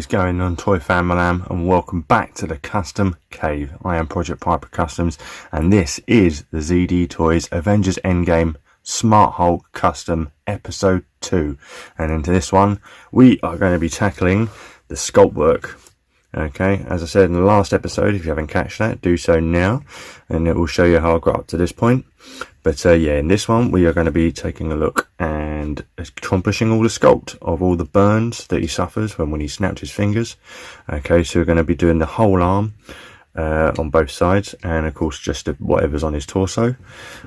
What is going on, Toy Fan Malam, and welcome back to the Custom Cave. I am Project Piper Customs, and this is the ZD Toys Avengers Endgame Smart Hulk Custom Episode 2. And into this one, we are going to be tackling the sculpt work. Okay, as I said in the last episode, if you haven't catched that, do so now, and it will show you how I got up to this point. But yeah, in this one, we are going to be taking a look and accomplishing all the sculpt of all the burns that he suffers when he snapped his fingers. Okay, so we're going to be doing the whole arm on both sides, and of course just whatever's on his torso.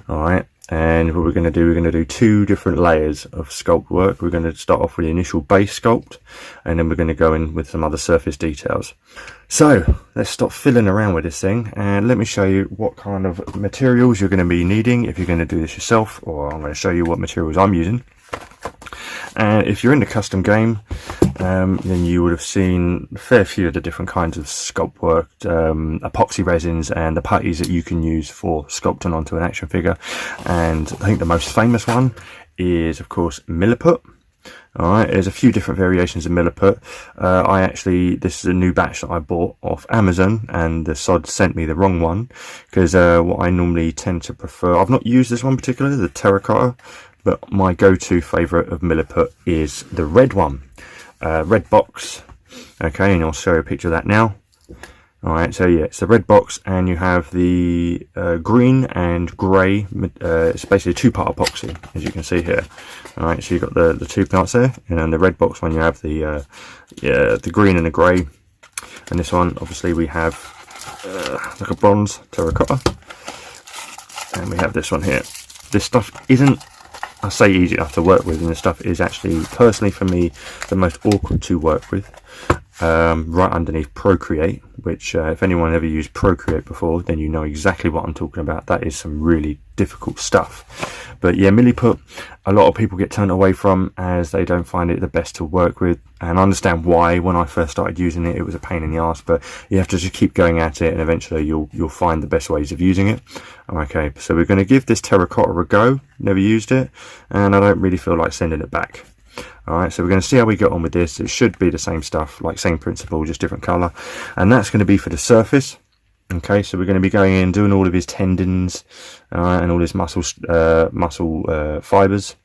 Alright, and what we're going to do two different layers of sculpt work. We're going to start off with the initial base sculpt, and then we're going to go in with some other surface details. So let's stop fiddling around with this thing, and let me show you what kind of materials you're going to be needing if you're going to do this yourself, or I'm going to show you what materials I'm using. And if you're in the custom game, then you would have seen a fair few of the different kinds of sculpt work, epoxy resins and the putties that you can use for sculpting onto an action figure. And I think the most famous one is, of course, Milliput. Alright, there's a few different variations of Milliput. This is a new batch that I bought off Amazon, and the sod sent me the wrong one, because what I normally tend to prefer, I've not used this one particularly, the terracotta, but my go-to favourite of Milliput is the red one, red box. Okay, and I'll show you a picture of that now. Alright, so yeah, it's the red box, and you have the green and grey. It's basically a two-part epoxy, as you can see here. Alright, so you've got the two parts there, and then the red box one you have the green and the grey. And this one, obviously, we have like a bronze terracotta, and we have this one here. This stuff isn't, I say, easy enough to work with, and this stuff is actually, personally for me, the most awkward to work with. Right underneath Procreate, which if anyone ever used Procreate before, then you know exactly what I'm talking about. That is some really difficult stuff. But yeah, Milliput, a lot of people get turned away from, as they don't find it the best to work with, and I understand why. When I first started using it, it was a pain in the ass, but you have to just keep going at it, and eventually you'll find the best ways of using it. Okay, so we're going to give this terracotta a go. Never used it, and I don't really feel like sending it back. Alright, so we're going to see how we get on with this. It should be the same stuff, like same principle, just different colour. And that's going to be for the surface. Okay, so we're going to be going in, doing all of his tendons, and all his muscle fibres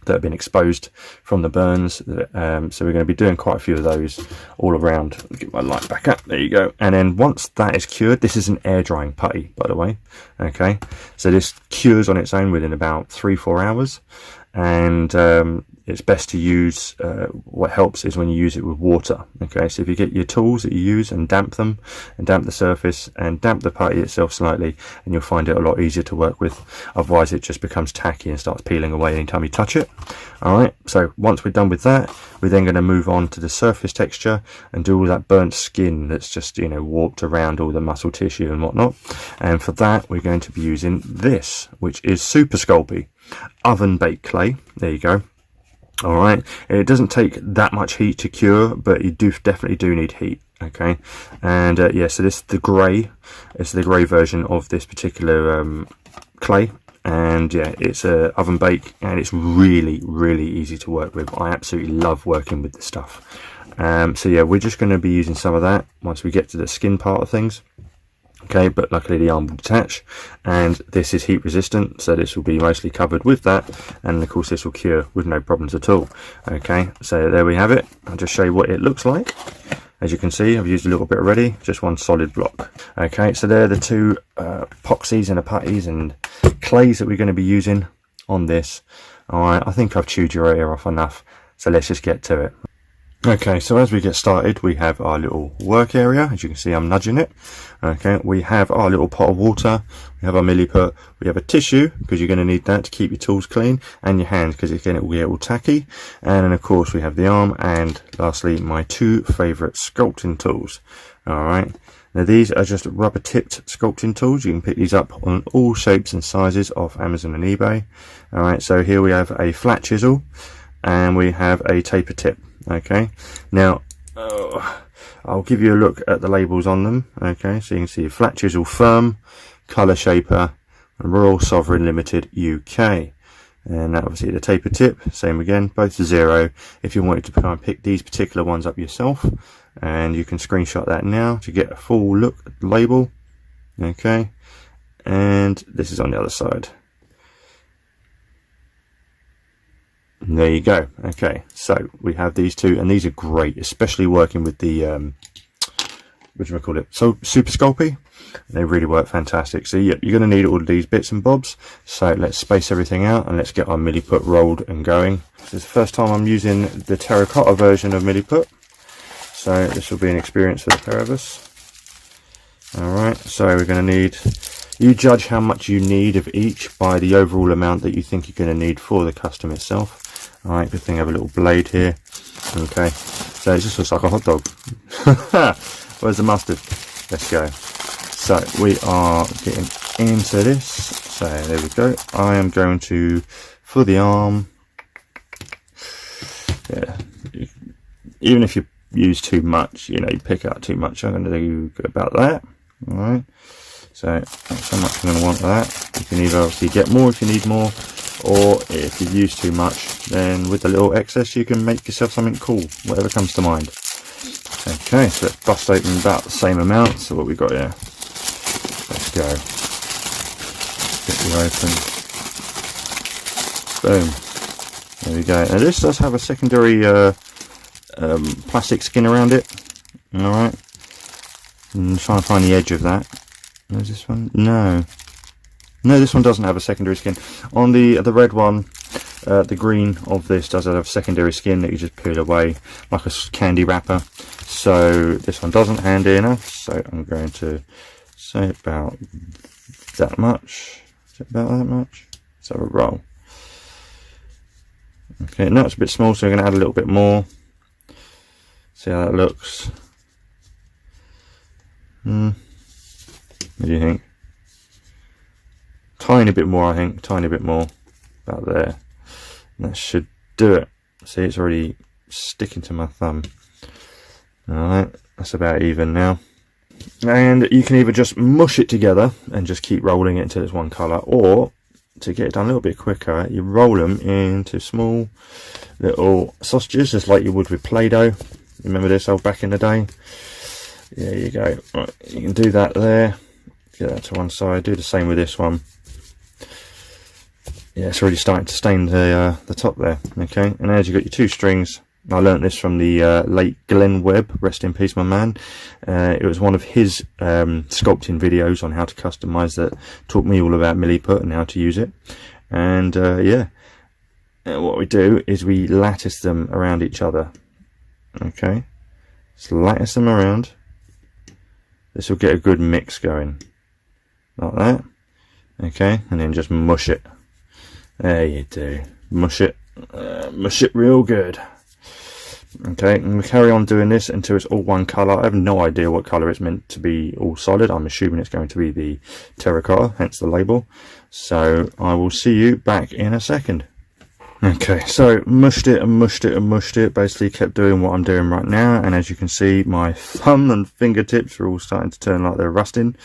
that have been exposed from the burns. So we're going to be doing quite a few of those all around. I'll get my light back up, there you go. And then once that is cured, this is an air drying putty, by the way. Okay, so this cures on its own within about 3-4 hours. And it's best to use, what helps is when you use it with water. Okay, so if you get your tools that you use and damp them, and damp the surface and damp the putty itself slightly, and you'll find it a lot easier to work with. Otherwise it just becomes tacky and starts peeling away anytime you touch it. Alright, so once we're done with that, we're then going to move on to the surface texture and do all that burnt skin that's just, you know, warped around all the muscle tissue and whatnot. And for that we're going to be using this, which is Super Sculpey oven baked clay. There you go. Alright, it doesn't take that much heat to cure, but you definitely do need heat. Okay, and yeah, so this is the grey. It's the grey version of this particular clay, and yeah, it's a oven bake, and it's really easy to work with. I absolutely love working with this stuff. So yeah, we're just going to be using some of that once we get to the skin part of things. Okay, but luckily the arm will detach, and this is heat resistant, so this will be mostly covered with that, and of course this will cure with no problems at all. Okay, so there we have it. I'll just show you what it looks like. As you can see, I've used a little bit already, just one solid block. Okay, so they're the two epoxies and putties and clays that we're going to be using on this. Alright, I think I've chewed your ear off enough, so let's just get to it. Okay, so as we get started, we have our little work area. As you can see, I'm nudging it. Okay, we have our little pot of water, we have our Milliput, we have a tissue, because you're going to need that to keep your tools clean, and your hands, because again it will get all tacky. And then of course we have the arm, and lastly my two favourite sculpting tools. Alright, now these are just rubber tipped sculpting tools. You can pick these up on all shapes and sizes off Amazon and eBay. Alright, so here we have a flat chisel, and we have a taper tip. Okay, now I'll give you a look at the labels on them. Okay, so you can see flat chisel firm, colour shaper, and Royal Sovereign Limited UK. And obviously the taper tip, same again, both to 0 if you wanted to try and pick these particular ones up yourself. And you can screenshot that now to get a full look at the label. Okay, and this is on the other side. And there you go. Okay, so we have these two, and these are great, especially working with the what do we call it? So Super Sculpting. They really work fantastic. So yeah, you're going to need all of these bits and bobs. So let's space everything out and let's get our milliput rolled and going. This is the first time I'm using the terracotta version of milliput, so this will be an experience for the pair of us. Alright, so we're going to need, you judge how much you need of each by the overall amount that you think you're going to need for the custom itself. Alright, good thing I have a little blade here. Okay, so it just looks like a hot dog. Where's the mustard? Let's go. So we are getting into this. So there we go. I am going to, for the arm, yeah, even if you use too much, you know, you pick out too much, I'm going to do about that. Alright, so that's how much I'm going to want that. You can either obviously get more if you need more, or if you use too much, then with the little excess you can make yourself something cool, whatever comes to mind. Okay, so let's bust open about the same amount. So what we got here, let's go, get you open, boom, there we go. Now this does have a secondary plastic skin around it. Alright, and try and find the edge of that. Is this one? No, this one doesn't have a secondary skin. On the red one, the green of this does have secondary skin that you just peel away like a candy wrapper. So this one doesn't handy enough, so I'm going to say about that much. Is it about that much? Let's have a roll. Okay, now it's a bit small, so we're going to add a little bit more. See how that looks. What do you think? Tiny bit more, I think. Tiny bit more. About there. And that should do it. See, it's already sticking to my thumb. Alright, that's about even now. And you can either just mush it together and just keep rolling it until it's one colour, or to get it done a little bit quicker, you roll them into small little sausages, just like you would with Play-Doh. Remember this old back in the day? There you go. Right, you can do that there. Get that to one side. Do the same with this one. Yeah, it's already starting to stain the top there. Okay, and as you've got your two strings. I learnt this from the late Glenn Webb, rest in peace my man. It was one of his sculpting videos on how to customize that taught me all about milliput and how to use it. And yeah, what we do is we lattice them around each other. Okay, just lattice them around. This will get a good mix going, like that. Okay, and then just mush it. There you do, mush it real good. Okay, and we'll carry on doing this until it's all one colour. I have no idea what colour it's meant to be all solid. I'm assuming it's going to be the terracotta, hence the label. So I will see you back in a second. Okay, so mushed it and mushed it and mushed it. Basically kept doing what I'm doing right now, and as you can see, my thumb and fingertips are all starting to turn like they're rusting.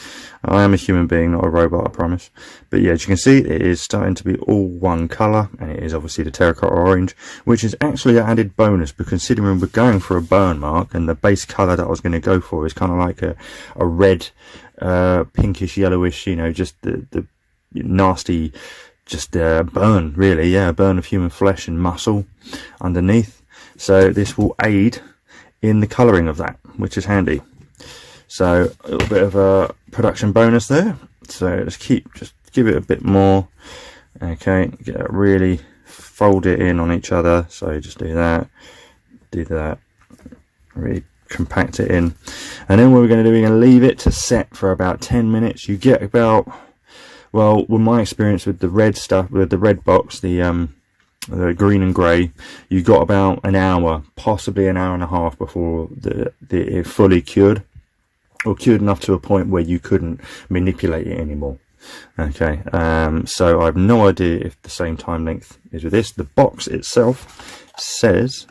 I am a human being, not a robot, I promise. But yeah, as you can see, it is starting to be all one colour, and it is obviously the terracotta orange, which is actually an added bonus, because considering we're going for a burn mark, and the base colour that I was going to go for is kind of like a red, pinkish, yellowish, you know, just the nasty, just burn, really, yeah, a burn of human flesh and muscle underneath. So this will aid in the colouring of that, which is handy. So a little bit of a production bonus there. So just give it a bit more. Okay, get it, really fold it in on each other. So just do that, really compact it in. And then what we're going to do, we're going to leave it to set for about 10 minutes. You get about, well, with my experience with the red stuff, with the red box, the green and grey, you got about an hour, possibly an hour and a half before it fully cured, or cured enough to a point where you couldn't manipulate it anymore. Okay, so I have no idea if the same time length is with this. The box itself says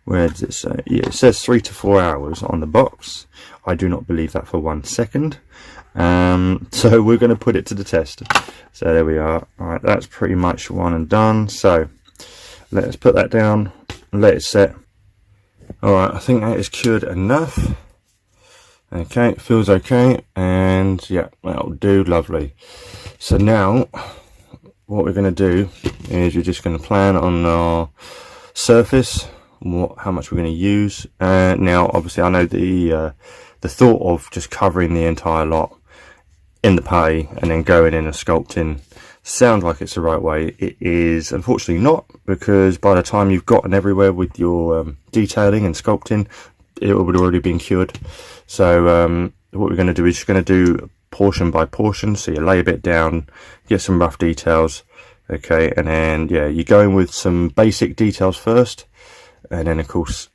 Where does it say? Yeah, it says 3 to 4 hours on the box. I do not believe that for 1 second. So we're going to put it to the test. So there we are. Alright, that's pretty much one and done. So let's put that down and let it set. Alright, I think that is cured enough. Okay, it feels okay, and yeah, that'll do. Lovely. So now what we're going to do is we're just going to plan on our surface, how much we're going to use. Now obviously I know the thought of just covering the entire lot in the putty and then going in and sculpting sounds like it's the right way. It is unfortunately not, because by the time you've gotten everywhere with your detailing and sculpting, it would already been cured. So what we're going to do is just going to do portion by portion. So you lay a bit down, get some rough details, okay, and then yeah, you go in with some basic details first, and then of course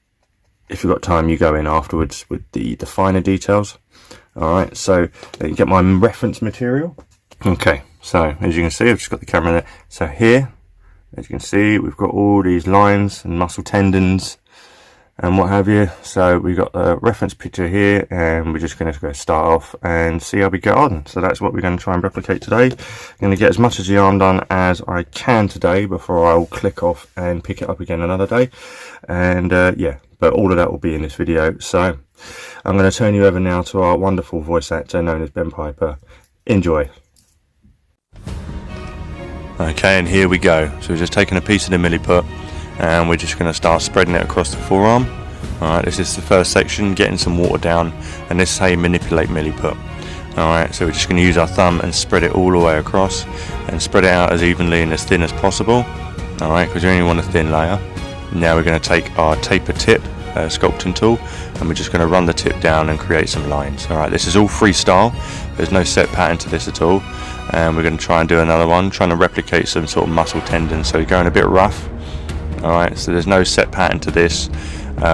if you've got time you go in afterwards with the finer details. Alright, so you get my reference material. Okay, so as you can see, I've just got the camera there. So here, as you can see, we've got all these lines and muscle tendons and what have you. So we've got the reference picture here, and we're just going to go start off and see how we get on. So that's what we're going to try and replicate today. I'm going to get as much of the yarn done as I can today before I'll click off and pick it up again another day. And yeah, but all of that will be in this video. So I'm going to turn you over now to our wonderful voice actor known as Ben Piper. Enjoy. Okay, and here we go. So we're just taking a piece of the milliput and we're just going to start spreading it across the forearm. Alright, this is the first section, getting some water down, and this is how you manipulate milliput. Alright, so we're just going to use our thumb and spread it all the way across, and spread it out as evenly and as thin as possible. Alright, because you only want a thin layer. Now we're going to take our taper tip sculpting tool, and we're just going to run the tip down and create some lines. Alright, this is all freestyle, there's no set pattern to this at all, and we're going to try and do another one, trying to replicate some sort of muscle tendons, so you're going a bit rough. Alright, so there's no set pattern to this,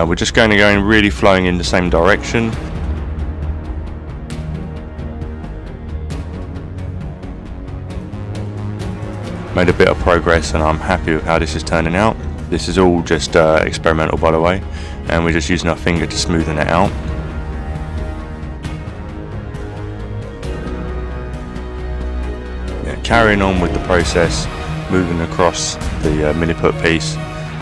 we're just going to go in really flowing in the same direction. Made a bit of progress and I'm happy with how this is turning out. This is all just experimental, by the way, and we're just using our finger to smoothen it out. Yeah, carrying on with the process, moving across the milliput piece,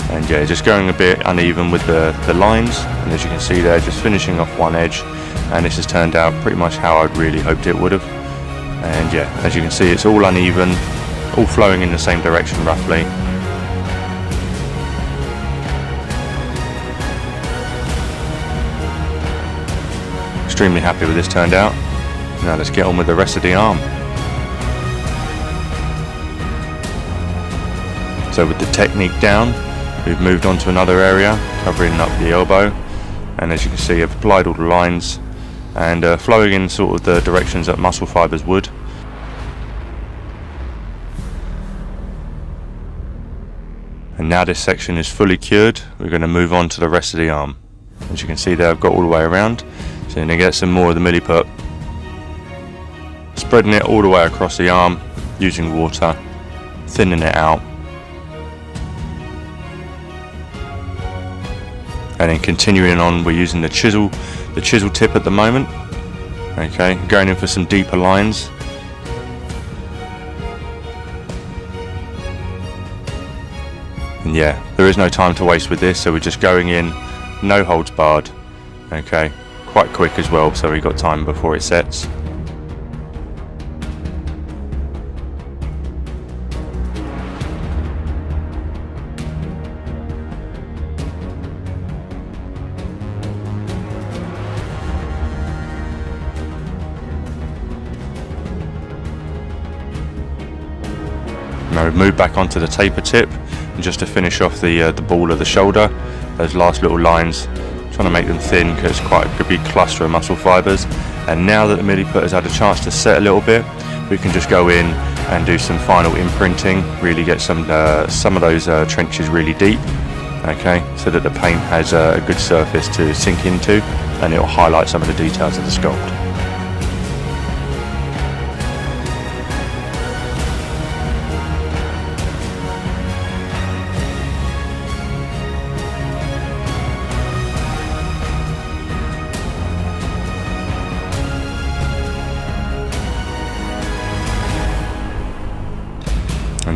and yeah, just going a bit uneven with the lines, and as you can see there, just finishing off one edge, and this has turned out pretty much how I'd really hoped it would have. And yeah, as you can see, it's all uneven, all flowing in the same direction roughly. Extremely happy with this turned out. Now let's get on with the rest of the arm. So with the technique down, we've moved on to another area, covering up the elbow, and as you can see I've applied all the lines and flowing in sort of the directions that muscle fibres would. And now this section is fully cured, we're going to move on to the rest of the arm. As you can see there, I've got all the way around, so I'm going to get some more of the milliput, spreading it all the way across the arm, using water, thinning it out, and then continuing on, we're using the chisel tip at the moment. Okay, going in for some deeper lines. And yeah, there is no time to waste with this, so we're just going in, no holds barred. Okay, quite quick as well, so we've got time before it sets. Now we've moved back onto the taper tip, and just to finish off the ball of the shoulder, those last little lines, trying to make them thin because it's quite a big cluster of muscle fibres. And now that the milliput has had a chance to set a little bit, we can just go in and do some final imprinting, really get some of those trenches really deep, okay, so that the paint has a good surface to sink into, and it will highlight some of the details of the sculpt.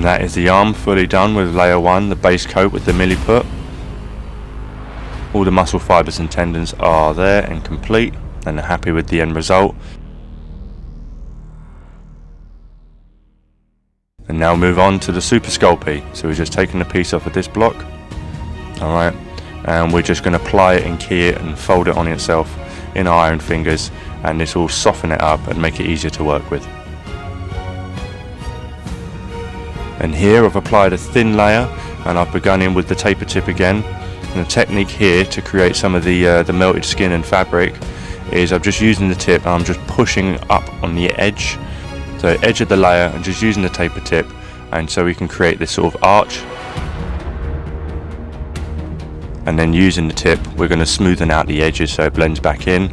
And that is the arm fully done with layer 1, the base coat with the milliput. All the muscle fibres and tendons are there and complete, and are happy with the end result. And now move on to the super sculpey. So we're just taking a piece off of this block, alright, and we're just going to apply it and key it and fold it on itself in our iron fingers, and this will soften it up and make it easier to work with. And here I've applied a thin layer, and I've begun in with the taper tip again. And the technique here to create some of the melted skin and fabric is I'm just using the tip and I'm just pushing up on the edge, so edge of the layer, and just using the taper tip, and so we can create this sort of arch. And then using the tip we're going to smoothen out the edges so it blends back in,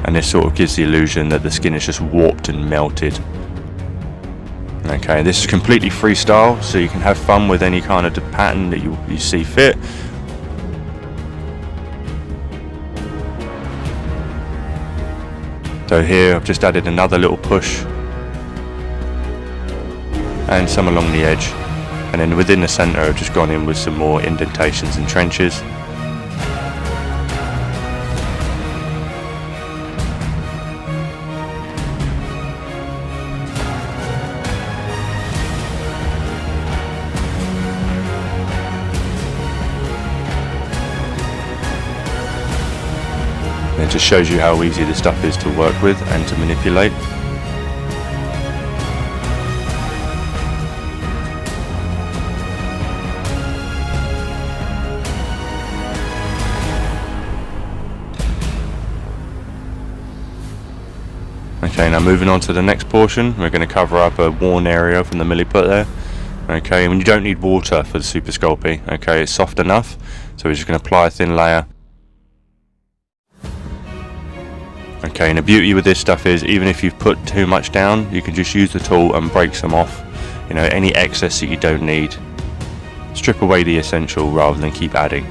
and this sort of gives the illusion that the skin is just warped and melted. Okay, this is completely freestyle, so you can have fun with any kind of pattern that you see fit. So here I've just added another little push and some along the edge, and then within the centre I've just gone in with some more indentations and trenches. It just shows you how easy this stuff is to work with and to manipulate. Okay, now moving on to the next portion, we're going to cover up a worn area from the milliput there. Okay, and you don't need water for the super sculpey. Okay, it's soft enough, so we're just going to apply a thin layer. Okay, and the beauty with this stuff is even if you've put too much down, you can just use the tool and break some off. You know, any excess that you don't need. Strip away the essential rather than keep adding.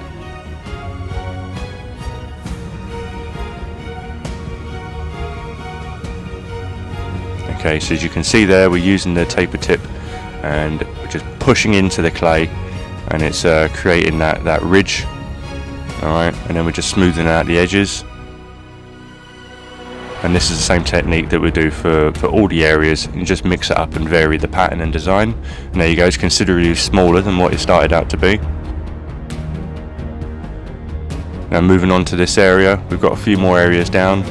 Okay, so as you can see there, we're using the taper tip and we're just pushing into the clay, and it's creating that ridge. Alright, and then we're just smoothing out the edges. And this is the same technique that we do for all the areas, and just mix it up and vary the pattern and design. And there you go, it's considerably smaller than what it started out to be. Now moving on to this area, we've got a few more areas down.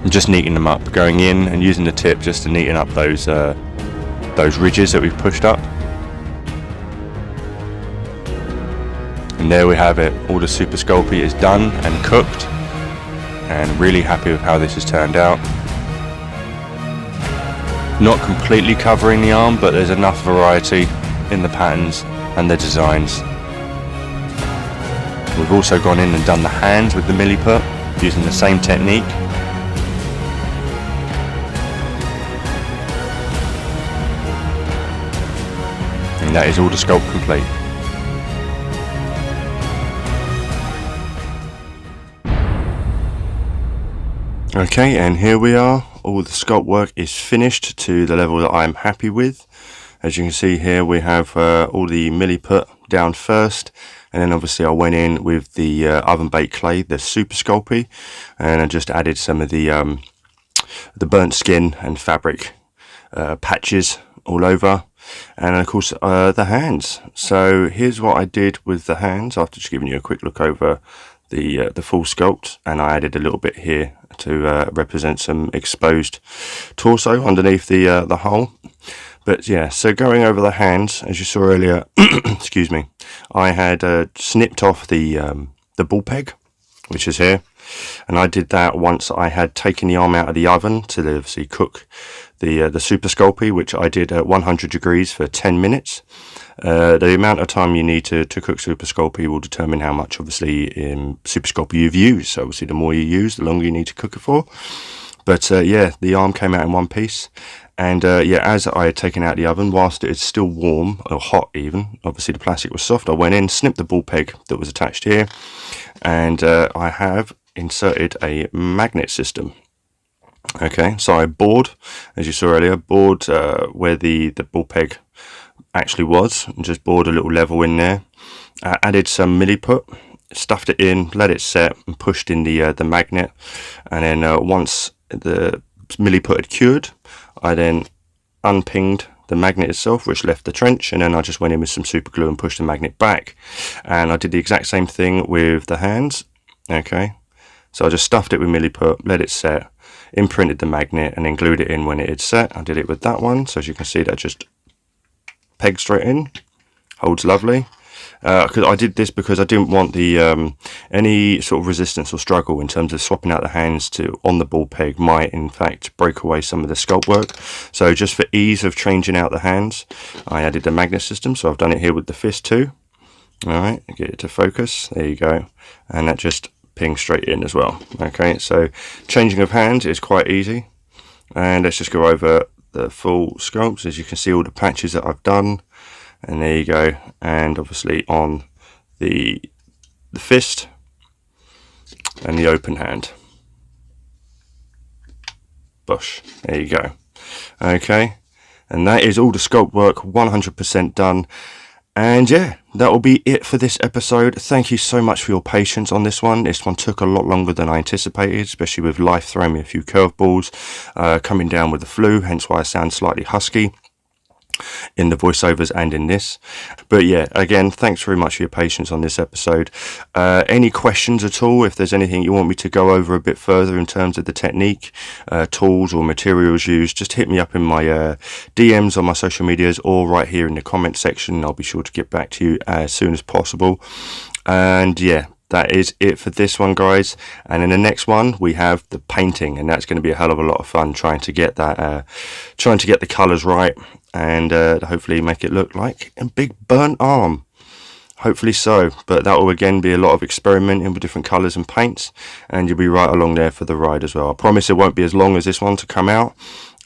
And just neaten them up, going in and using the tip just to neaten up those ridges that we've pushed up. And there we have it, all the super sculpey is done and cooked. And really happy with how this has turned out. Not completely covering the arm, but there's enough variety in the patterns and the designs. We've also gone in and done the hands with the milliput using the same technique. And that is all the sculpt complete. Okay, and here we are. All the sculpt work is finished to the level that I'm happy with. As you can see here, we have all the milliput down first, and then obviously I went in with the oven baked clay, the super sculpey, and I just added some of the burnt skin and fabric patches all over, and of course the hands. So here's what I did with the hands after just giving you a quick look over the full sculpt, and I added a little bit here to represent some exposed torso underneath the hole. But yeah, so going over the hands, as you saw earlier, excuse me, I had snipped off the ball peg, which is here, and I did that once I had taken the arm out of the oven to obviously cook the super sculpey, which I did at 100 degrees for 10 minutes. The amount of time you need to cook super sculpey will determine how much obviously super sculpey you've used. So obviously the more you use, the longer you need to cook it for. But yeah, the arm came out in one piece, and yeah, as I had taken out the oven, whilst it's still warm or hot even, obviously the plastic was soft, I went in, snipped the ball peg that was attached here, and I have inserted a magnet system. Okay, so I bored, as you saw earlier, bored where the ball peg actually was, and just bored a little level in there. Added some milliput, stuffed it in, let it set, and pushed in the magnet. And then once the milliput had cured, I then unpinged the magnet itself, which left the trench, and then I just went in with some super glue and pushed the magnet back. And I did the exact same thing with the hands. Okay, so I just stuffed it with milliput, let it set, imprinted the magnet, and then glued it in when it had set. I did it with that one, so as you can see, that just pegs straight in, holds lovely. Because I did this because I didn't want the any sort of resistance or struggle in terms of swapping out the hands to on the ball peg might in fact break away some of the sculpt work. So just for ease of changing out the hands, I added the magnet system. So I've done it here with the fist too. Alright, get it to focus, there you go, and that just pings straight in as well. Okay, so changing of hands is quite easy, and let's just go over the full sculpts. As you can see, all the patches that I've done, and there you go. And obviously on the fist and the open hand, bush, there you go. Okay, and that is all the sculpt work 100% done. And yeah, that will be it for this episode. Thank you so much for your patience on this one. This one took a lot longer than I anticipated, especially with life throwing me a few curveballs, coming down with the flu, hence why I sound slightly husky in the voiceovers and in this. But yeah, again, thanks very much for your patience on this episode. Any questions at all, if there's anything you want me to go over a bit further in terms of the technique, tools or materials used, just hit me up in my DMs on my social medias or right here in the comment section. I'll be sure to get back to you as soon as possible. And yeah, that is it for this one, guys. And in the next one we have the painting, and that's going to be a hell of a lot of fun trying to get that trying to get the colors right, and hopefully make it look like a big burnt arm. Hopefully so, but that will again be a lot of experimenting with different colors and paints, and you'll be right along there for the ride as well. I promise it won't be as long as this one to come out.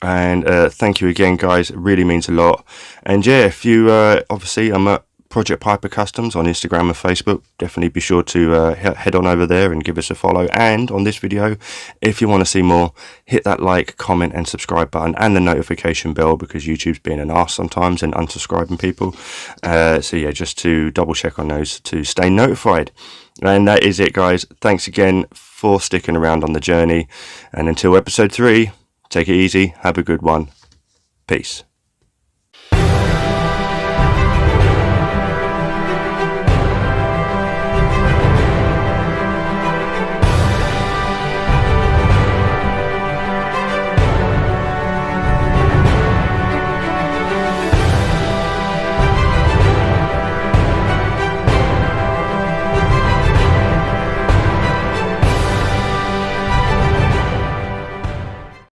And thank you again, guys, it really means a lot. And yeah, if you obviously, I'm at Project Piper Customs on Instagram and Facebook. Definitely be sure to head on over there and give us a follow. And on this video, if you want to see more, hit that like, comment and subscribe button and the notification bell, because YouTube's being an arse sometimes and unsubscribing people. So yeah, just to double check on those to stay notified. And that is it, guys. Thanks again for sticking around on the journey, and until episode 3, take it easy, have a good one, peace.